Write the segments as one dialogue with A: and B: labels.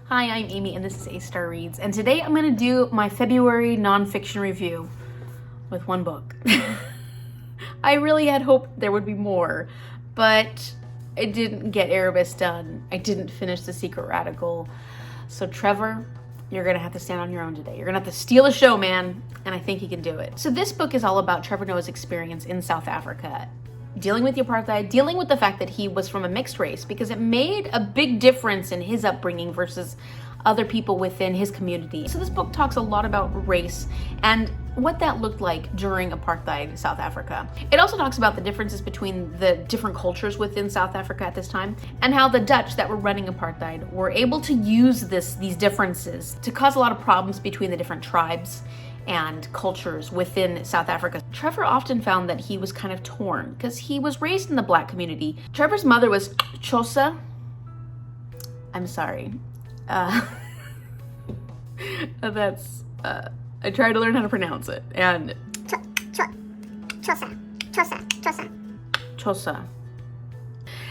A: Hi, I'm Amy and this is A Star Reads, and today I'm going to do my February nonfiction review with one book. I really had hoped there would be more, but I didn't get Erebus done. I didn't finish The Secret Radical. So Trevor, you're going to have to stand on your own today. You're going to have to steal a show, man, and I think you can do it. So this book is all about Trevor Noah's experience in South Africa, dealing with the apartheid, dealing with the fact that he was from a mixed race, because it made a big difference in his upbringing versus other people within his community. So this book talks a lot about race and what that looked like during apartheid South Africa. It also talks about the differences between the different cultures within South Africa at this time, and how the Dutch that were running apartheid were able to use these differences to cause a lot of problems between the different tribes and cultures within South Africa. Trevor often found that he was kind of torn because he was raised in the Black community. Trevor's mother was Xhosa. I'm sorry. I tried to learn how to pronounce it, and Xhosa.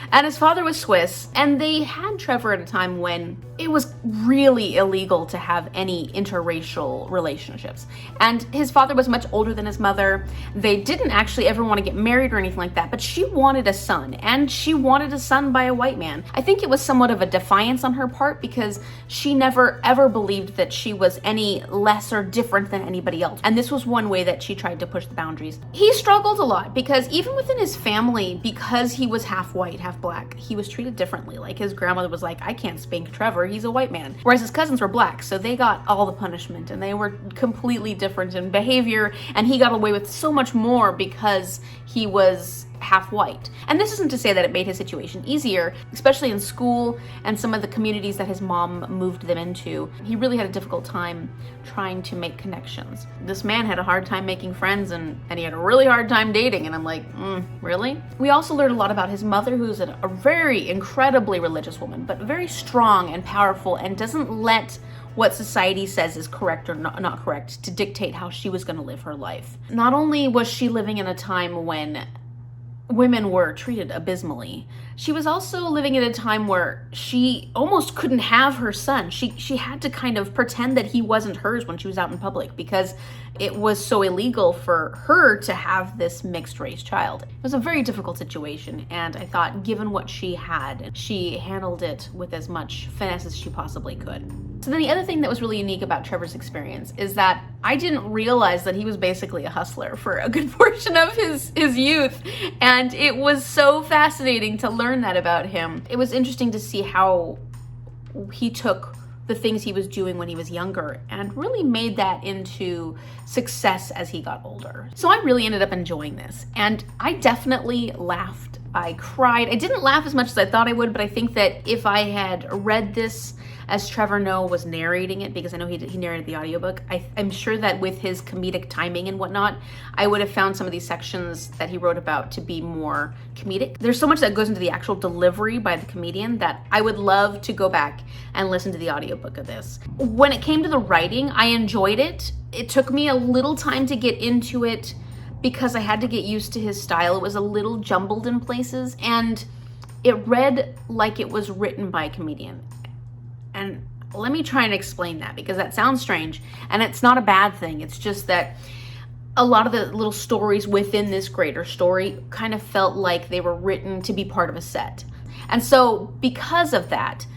A: And his father was Swiss, and they had Trevor at a time when it was really illegal to have any interracial relationships. And his father was much older than his mother. They didn't actually ever want to get married or anything like that, but she wanted a son, and she wanted a son by a white man. I think it was somewhat of a defiance on her part because she never ever believed that she was any less or different than anybody else. And this was one way that she tried to push the boundaries. He struggled a lot because even within his family, because he was half white, half Black, he was treated differently. Like his grandmother was like, I can't spank Trevor, he's a white man. Whereas his cousins were Black, so they got all the punishment and they were completely different in behavior, and he got away with so much more because he was half white. And this isn't to say that it made his situation easier, especially in school and some of the communities that his mom moved them into. He really had a difficult time trying to make connections. This man had a hard time making friends, and he had a really hard time dating, and I'm like, really? We also learned a lot about his mother, who's a very incredibly religious woman, but very strong and powerful, and doesn't let what society says is correct or not correct to dictate how she was going to live her life. Not only was she living in a time when women were treated abysmally, she was also living at a time where she almost couldn't have her son. She had to kind of pretend that he wasn't hers when she was out in public because it was so illegal for her to have this mixed race child. It was a very difficult situation, and I thought given what she had, she handled it with as much finesse as she possibly could. So then the other thing that was really unique about Trevor's experience is that I didn't realize that he was basically a hustler for a good portion of his youth, and it was so fascinating to learn that about him. It was interesting to see how he took the things he was doing when he was younger and really made that into success as he got older. So I really ended up enjoying this, and I definitely laughed. I cried. I didn't laugh as much as I thought I would, but I think that if I had read this as Trevor Noah was narrating it, because I know he narrated the audiobook, I'm sure that with his comedic timing and whatnot, I would have found some of these sections that he wrote about to be more comedic. There's so much that goes into the actual delivery by the comedian that I would love to go back and listen to the audiobook of this. When it came to the writing, I enjoyed it. It took me a little time to get into it because I had to get used to his style. It was a little jumbled in places, and it read like it was written by a comedian. And let me try and explain that, because that sounds strange, and it's not a bad thing. It's just that a lot of the little stories within this greater story kind of felt like they were written to be part of a set. And so because of that,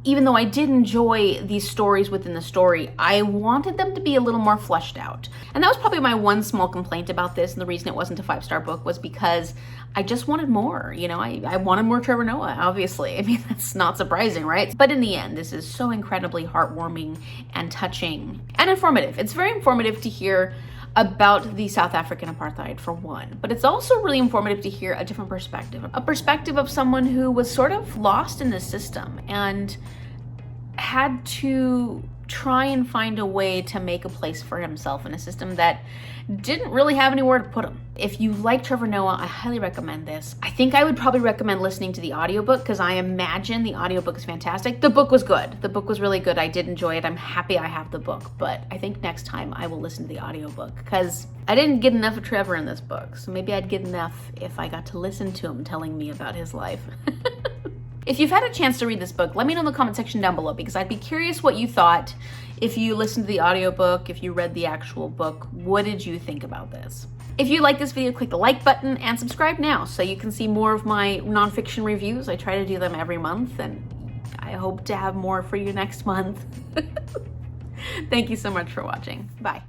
A: even though I did enjoy these stories within the story, I wanted them to be a little more fleshed out. And that was probably my one small complaint about this, and the reason it wasn't a 5-star book was because I just wanted more. You know, I wanted more Trevor Noah, obviously. I mean, that's not surprising, right? But in the end, this is so incredibly heartwarming and touching and informative. It's very informative to hear about the South African apartheid, for one, but it's also really informative to hear a different perspective, a perspective of someone who was sort of lost in the system and had to try and find a way to make a place for himself in a system that didn't really have anywhere to put him. If you like Trevor Noah, I highly recommend this. I think I would probably recommend listening to the audiobook because I imagine the audiobook is fantastic. The book was good. The book was really good. I did enjoy it. I'm happy I have the book, but I think next time I will listen to the audiobook because I didn't get enough of Trevor in this book. So maybe I'd get enough if I got to listen to him telling me about his life. If you've had a chance to read this book, let me know in the comment section down below, because I'd be curious what you thought. If you listened to the audiobook, if you read the actual book, what did you think about this? If you like this video, click the like button and subscribe now so you can see more of my nonfiction reviews. I try to do them every month, and I hope to have more for you next month. Thank you so much for watching. Bye.